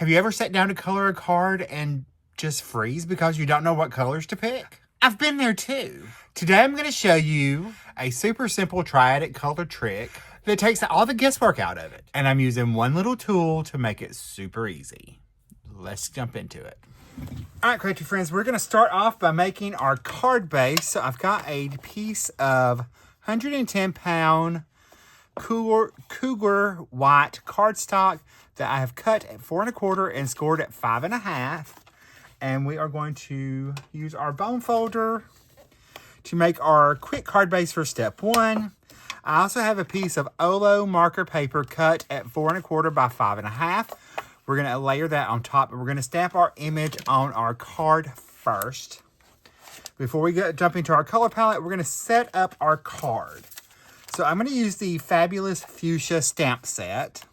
Have you ever sat down to color a card and just freeze because you don't know what colors to pick? I've been there too. Today I'm going to show you a super simple triadic color trick that takes all the guesswork out of it. And I'm using one little tool to make it super easy. Let's jump into it. All right, creative friends, we're going to start off by making our card base. So I've got a piece of 110-pound Cougar white cardstock that I have cut at 4 1/4 and scored at 5 1/2. And we are going to use our bone folder to make our quick card base for step 1. I also have a piece of Olo marker paper cut at 4 1/4 by 5 1/2. We're going to layer that on top, and we're going to stamp our image on our card first. Before we jump into our color palette, we're going to set up our card. So I'm going to use the Fabulous Fuchsia stamp set.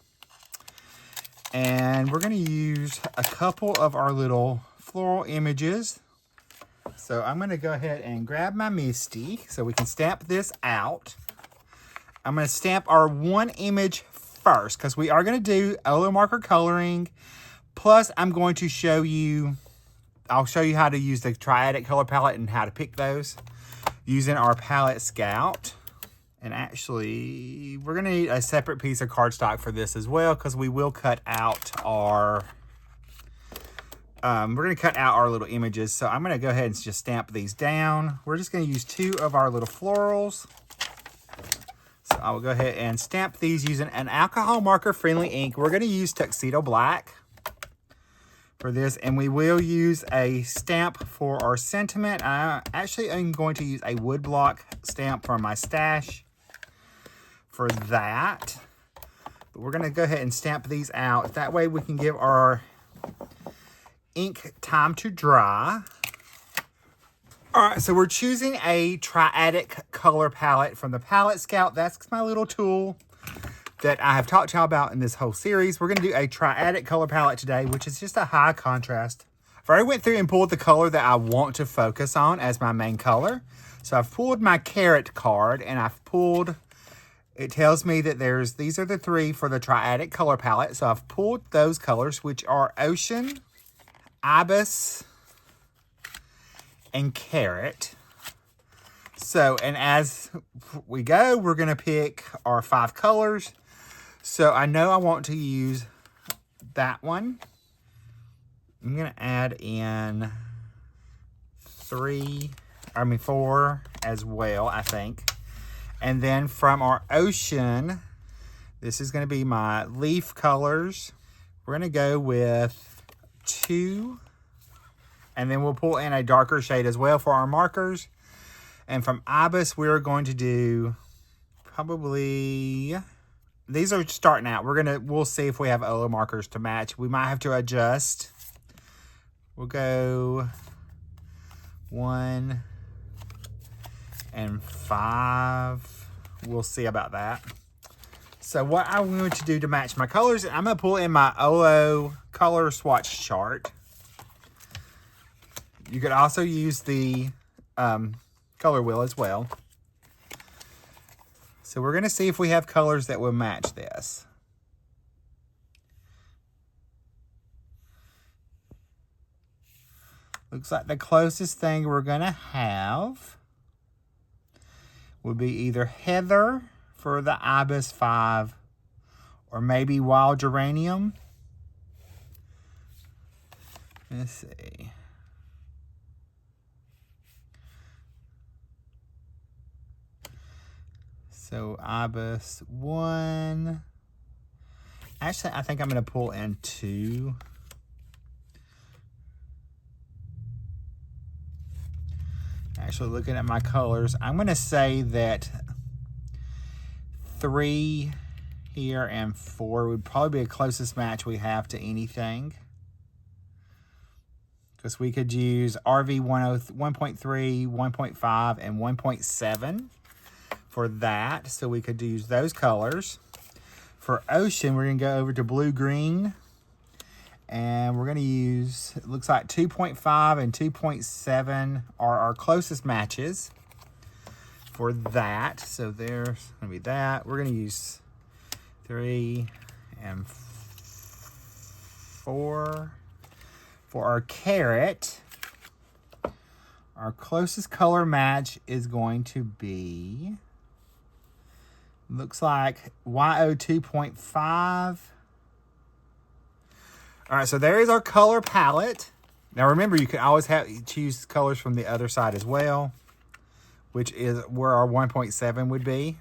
And we're going to use a couple of our little floral images. So I'm going to go ahead and grab my Misty so we can stamp this out. I'm going to stamp our one image first because we are going to do Olo marker coloring. Plus, I'm going to show you, I'll show you how to use the Triadic color palette and how to pick those using our Palette Scout. And actually, we're going to need a separate piece of cardstock for this as well because we will cut out our, we're going to cut out our little images. So I'm going to go ahead and just stamp these down. We're just going to use 2 of our little florals. So I will go ahead and stamp these using an alcohol marker friendly ink. We're going to use Tuxedo Black for this, and we will use a stamp for our sentiment. I actually am going to use a woodblock stamp from my stash for that. But we're going to go ahead and stamp these out. That way we can give our ink time to dry. All right, so we're choosing a Triadic color palette from the Palette Scout. That's my little tool that I have talked to y'all about in this whole series. We're going to do a Triadic color palette today, which is just a high contrast. I've already went through and pulled the color that I want to focus on as my main color. So I've pulled my carrot card, and I've pulled, it tells me that these are the 3 for the Triadic color palette. So I've pulled those colors, which are Ocean, Ibis, and Carrot. So, and as we go, we're going to pick our 5 colors. So I know I want to use that one. I'm going to add in 4 as well, I think. And then from our Ocean, this is going to be my leaf colors. We're going to go with 2. And then we'll pull in a darker shade as well for our markers. And from Ibis, we're going to do probably, these are starting out. We'll see if we have Olo markers to match. We might have to adjust. We'll go 1 and 5. We'll see about that. So what I'm going to do to match my colors, I'm going to pull in my Olo color swatch chart. You could also use the color wheel as well. So we're going to see if we have colors that will match this. Looks like the closest thing we're going to have would be either Heather for the Ibis 5 or maybe Wild Geranium. Let's see. So Ibis 1. Actually, I think I'm going to pull in 2. Actually, looking at my colors, I'm going to say that 3 here and 4 would probably be the closest match we have to anything. Because we could use RV 1.3, 1.5, and 1.7 for that. So we could use those colors. For Ocean, we're going to go over to blue-green. And we're going to use, it looks like 2.5 and 2.7 are our closest matches for that. So there's going to be that. We're going to use 3 and 4 4. For our carrot, our closest color match is going to be, looks like YO 2.5. All right, so there is our color palette. Now remember, you can always choose colors from the other side as well, which is where our 1.7 would be.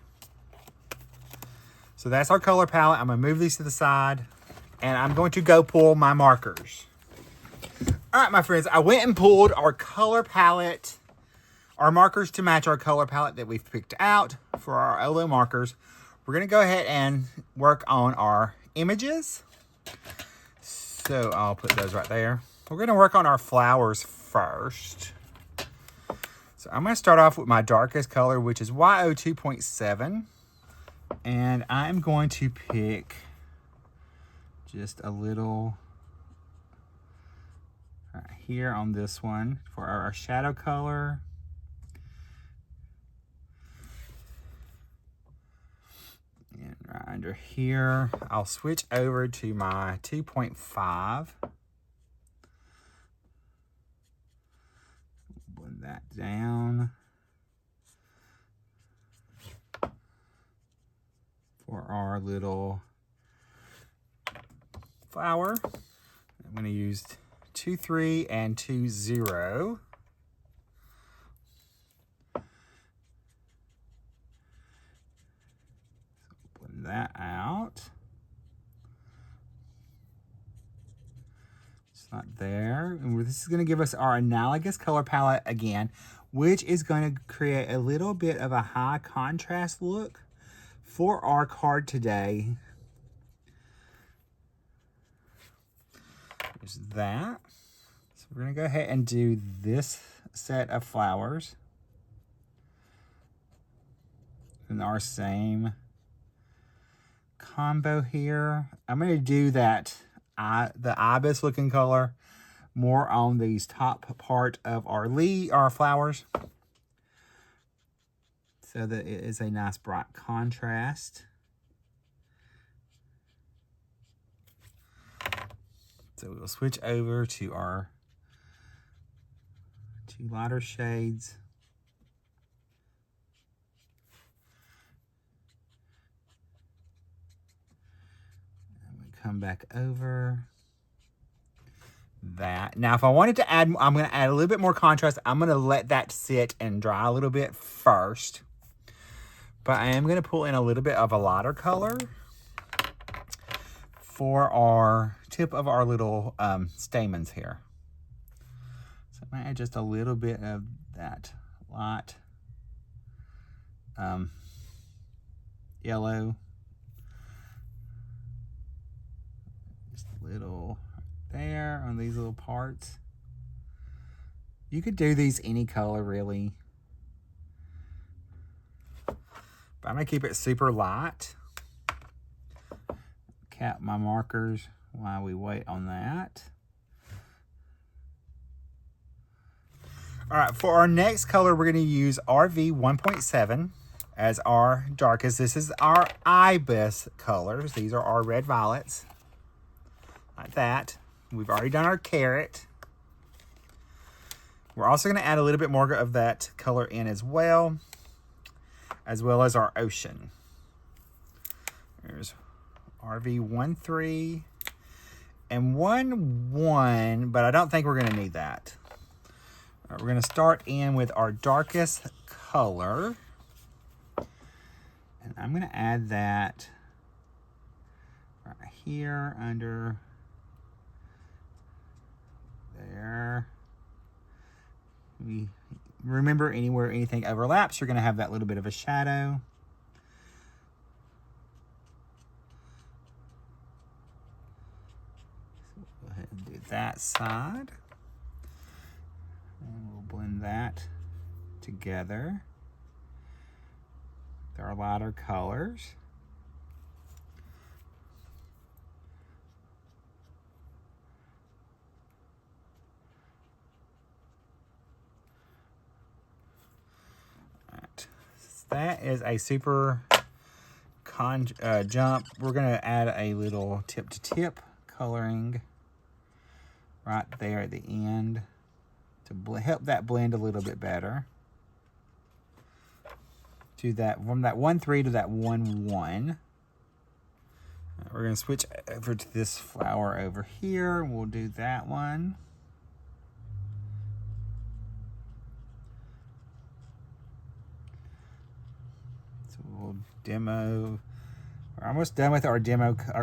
So that's our color palette. I'm gonna move these to the side, and I'm going to go pull my markers. All right, my friends, I went and pulled our color palette, our markers to match our color palette that we've picked out for our OLO markers. We're gonna go ahead and work on our images. So I'll put those right there. We're gonna work on our flowers first. So I'm gonna start off with my darkest color, which is YO 2.7. And I'm going to pick just a little right here on this one for our shadow color. And right under here, I'll switch over to my 2.5. Blend that down. For our little flower, I'm going to use 2.3 and 2.0. Blend that out. It's not there. And this is going to give us our analogous color palette again, which is going to create a little bit of a high contrast look for our card today. There's that. So we're going to go ahead and do this set of flowers in our same combo here. I'm going to do that the ibis looking color more on these top part of our flowers, so that it is a nice bright contrast. So we'll switch over to our 2 lighter shades. And we come back over that. Now, if I wanted to add, I'm going to add a little bit more contrast. I'm going to let that sit and dry a little bit first. But I am going to pull in a little bit of a lighter color for our tip of our little stamens here. So I'm going to add just a little bit of that light yellow. Just a little right there on these little parts. You could do these any color, really. But I'm going to keep it super light. Cap my markers while we wait on that. All right, for our next color, we're going to use RV 1.7 as our darkest. This is our ibis colors. These are our red violets, like that. We've already done our carrot. We're also going to add a little bit more of that color in as well as our ocean. There's RV 1.3 and 1.1, but I don't think we're going to need that. All right, we're going to start in with our darkest color. And I'm going to add that right here under there. We remember, anywhere anything overlaps, you're going to have that little bit of a shadow. So we'll go ahead and do that side. And we'll blend that together with our lighter colors. That is a super jump. We're going to add a little tip-to-tip coloring right there at the end to help that blend a little bit better. To that, from that 1-3 to that 1-1. We're going to switch over to this flower over here. We'll do that one. So we'll demo. We're almost done with our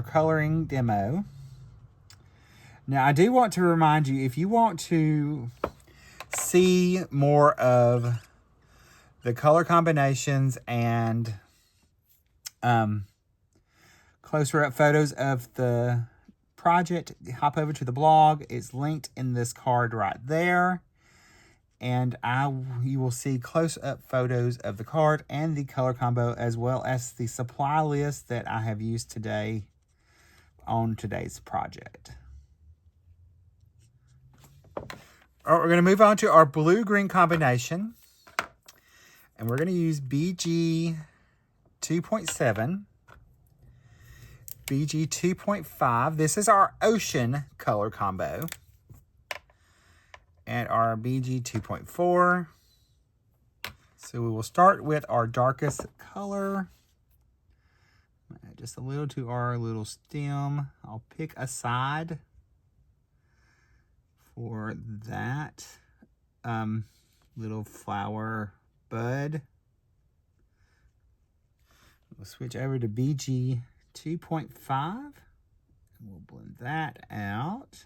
coloring demo. Now, I do want to remind you, if you want to see more of the color combinations and closer up photos of the project, hop over to the blog. It's linked in this card right there. And you will see close up photos of the card and the color combo, as well as the supply list that I have used today on today's project. All right, we're going to move on to our blue-green combination. And we're going to use BG 2.7, BG 2.5. This is our ocean color combo. And our BG 2.4. So we will start with our darkest color. Add just a little to our little stem. I'll pick a side for that little flower bud. We'll switch over to BG 2.5 and we'll blend that out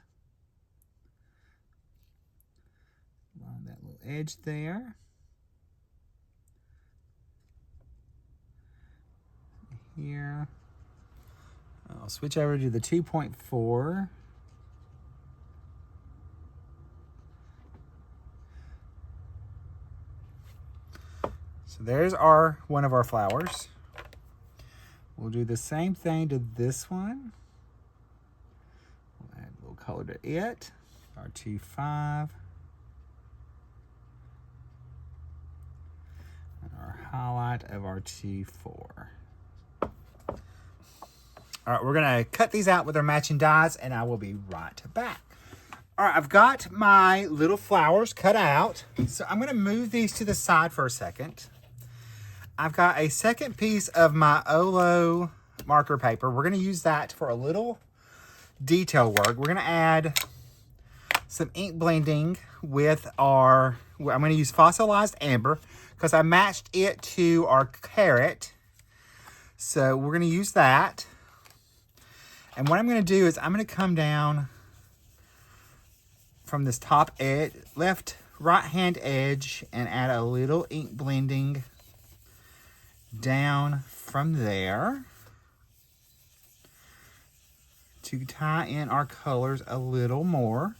along that little edge there. Here I'll switch over to the 2.4. So there's one of our flowers. We'll do the same thing to this one. We'll add a little color to it. Our 2.5. And our highlight of our 2.4. All right, we're gonna cut these out with our matching dies and I will be right back. All right, I've got my little flowers cut out. So I'm gonna move these to the side for a second. I've got a second piece of my Olo marker paper. We're going to use that for a little detail work. We're going to add some ink blending with I'm going to use fossilized amber because I matched it to our carrot. So we're going to use that. And what I'm going to do is I'm going to come down from this top edge, left right hand edge, and add a little ink blending down from there to tie in our colors a little more.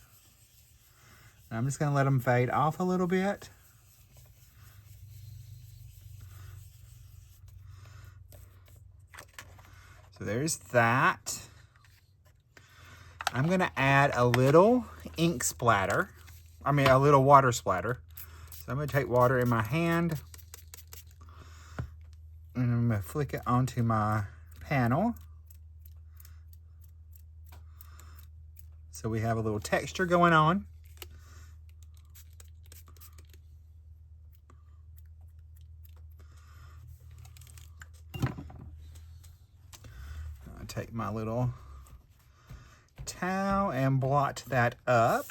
And I'm just going to let them fade off a little bit. So there's that. I'm going to add a little ink splatter. I mean, a little water splatter. So I'm going to take water in my hand. And I'm going to flick it onto my panel. So we have a little texture going on. I'll take my little towel and blot that up.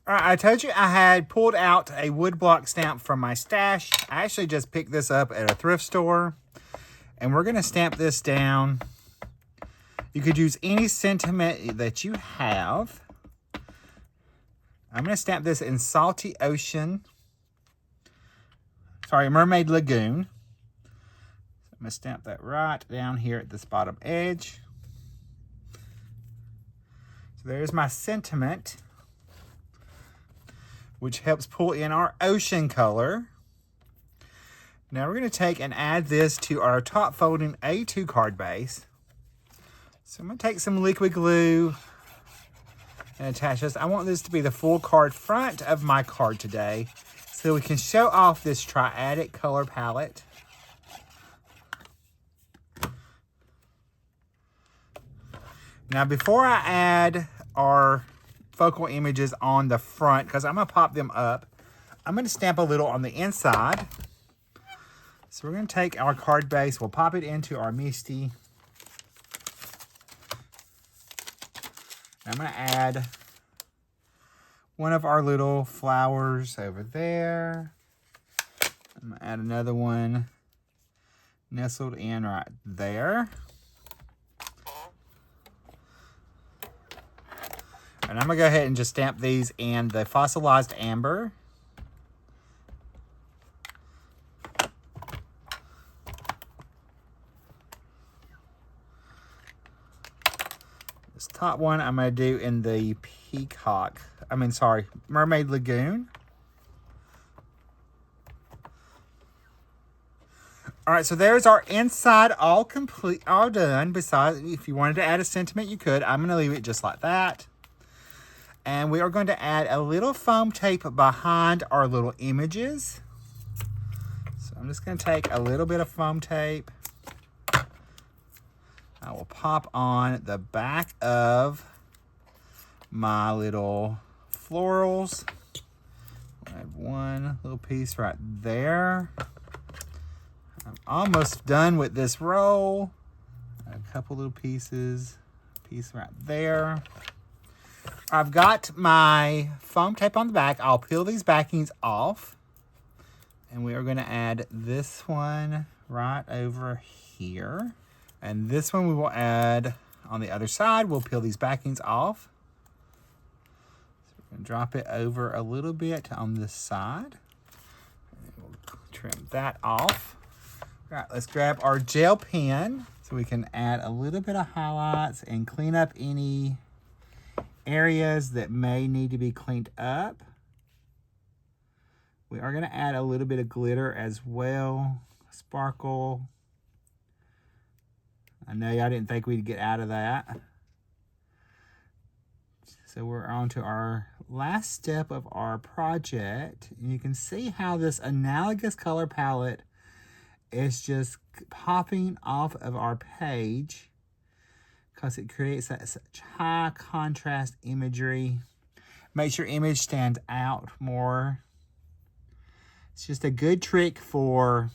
All right, I told you I had pulled out a wood block stamp from my stash. I actually just picked this up at a thrift store. And we're going to stamp this down. You could use any sentiment that you have. I'm going to stamp this in Salty Ocean. Sorry, Mermaid Lagoon. So I'm going to stamp that right down here at this bottom edge. So there's my sentiment, which helps pull in our ocean color. Now we're going to take and add this to our top folding A2 card base. So I'm going to take some liquid glue and attach this. I want this to be the full card front of my card today so we can show off this Triadic color palette. Now before I add our focal images on the front because I'm going to pop them up. I'm going to stamp a little on the inside. So we're going to take our card base. We'll pop it into our Misty. I'm going to add one of our little flowers over there. I'm going to add another one nestled in right there. And I'm going to go ahead and just stamp these in the fossilized amber. This top one I'm going to do in the Mermaid Lagoon. All right, so there's our inside all complete, all done. Besides, if you wanted to add a sentiment, you could. I'm going to leave it just like that. And we are going to add a little foam tape behind our little images. So I'm just going to take a little bit of foam tape. I will pop on the back of my little florals. Add one little piece right there. I'm almost done with this roll. Add a couple little pieces. Piece right there. I've got my foam tape on the back. I'll peel these backings off. And we are going to add this one right over here. And this one we will add on the other side. We'll peel these backings off. So we're going to drop it over a little bit on this side. And we'll trim that off. All right, let's grab our gel pen so we can add a little bit of highlights and clean up any areas that may need to be cleaned up. We are going to add a little bit of glitter as well. Sparkle. I know y'all didn't think we'd get out of that. So we're on to our last step of our project. And you can see how this analogous color palette is just popping off of our page because it creates that such high contrast imagery. Makes your image stand out more. It's just a good trick for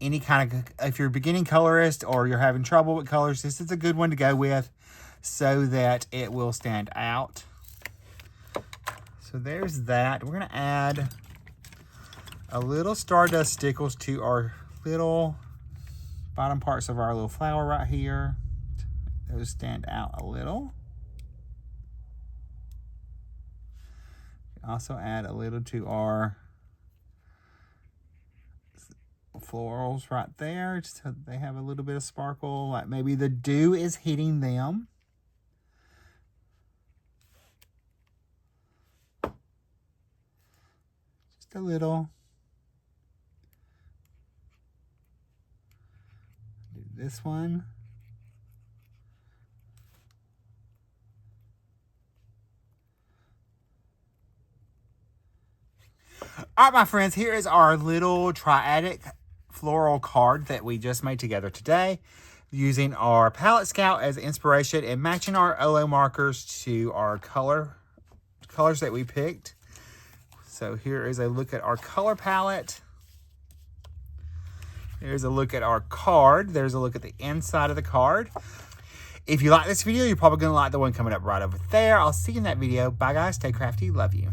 any kind of, if you're a beginning colorist or you're having trouble with colors, this is a good one to go with so that it will stand out. So there's that. We're going to add a little Stardust Stickles to our little bottom parts of our little flower right here. Those stand out a little. Also add a little to our florals right there, just so they have a little bit of sparkle, like maybe the dew is hitting them. Just a little. Do this one. All right, my friends, here is our little Triadic floral card that we just made together today, using our Palette Scout as inspiration and matching our OO markers to our colors that we picked. So here is a look at our color palette. Here's a look at our card. There's a look at the inside of the card. If you like this video, you're probably going to like the one coming up right over there. I'll see you in that video. Bye, guys. Stay crafty. Love you.